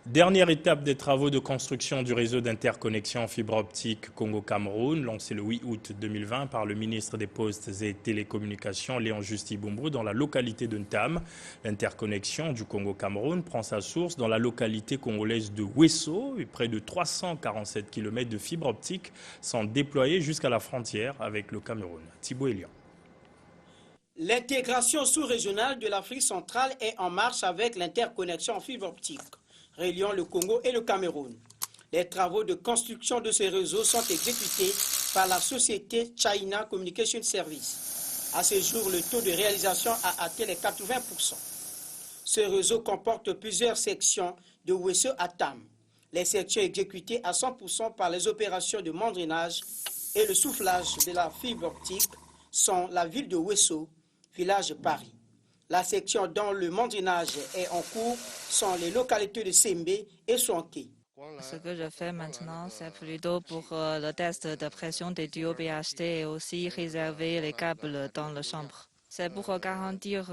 Dernière étape des travaux de construction du réseau d'interconnexion en fibre optique Congo-Cameroun, lancé le 8 août 2020 par le ministre des Postes et Télécommunications Léon Justy Bumbu dans la localité de Ntam. L'interconnexion du Congo-Cameroun prend sa source dans la localité congolaise de Wesso et près de 347 km de fibre optique sont déployés jusqu'à la frontière avec le Cameroun. Thibaut Elian. L'intégration sous-régionale de l'Afrique centrale est en marche avec l'interconnexion en fibre optique, reliant le Congo et le Cameroun. Les travaux de construction de ce réseau sont exécutés par la société China Communication Service. À ce jour, le taux de réalisation a atteint les 80%. Ce réseau comporte plusieurs sections de Wesso à Tam. Les sections exécutées à 100% par les opérations de mandrinage et le soufflage de la fibre optique sont la ville de Wesso, village Paris. La section dont le mandrinage est en cours sont les localités de Sembe et Soanké. Ce que je fais maintenant, c'est plutôt pour le test de pression des tuyaux BHT et aussi réserver les câbles dans la chambre. C'est pour garantir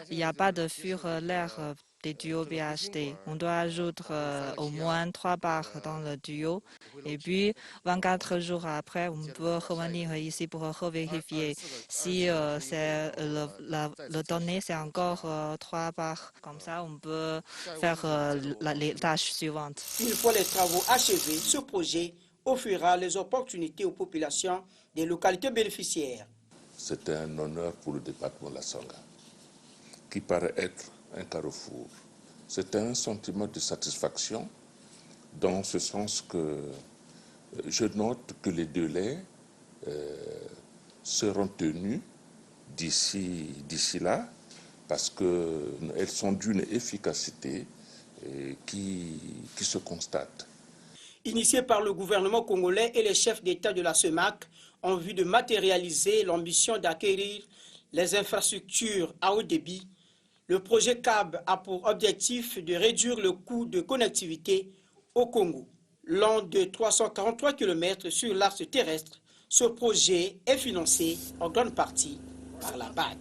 qu'il n'y a pas de fuir l'air des tuyaux BHT. On doit ajouter au moins 3 barres dans le tuyau et puis 24 jours après, on peut revenir ici pour revérifier si le donné c'est encore 3 barres. Comme ça, on peut faire les tâches suivantes. Une fois les travaux achevés, ce projet offrira les opportunités aux populations des localités bénéficiaires. C'est un honneur pour le département de la Sangha, qui paraît être un carrefour. C'est un sentiment de satisfaction dans ce sens que je note que les délais seront tenus d'ici là, parce qu'elles sont d'une efficacité qui se constate. Initié par le gouvernement congolais et les chefs d'État de la CEMAC, en vue de matérialiser l'ambition d'acquérir les infrastructures à haut débit, le projet CAB a pour objectif de réduire le coût de connectivité au Congo. Long de 343 km sur l'axe terrestre, ce projet est financé en grande partie par la BAD.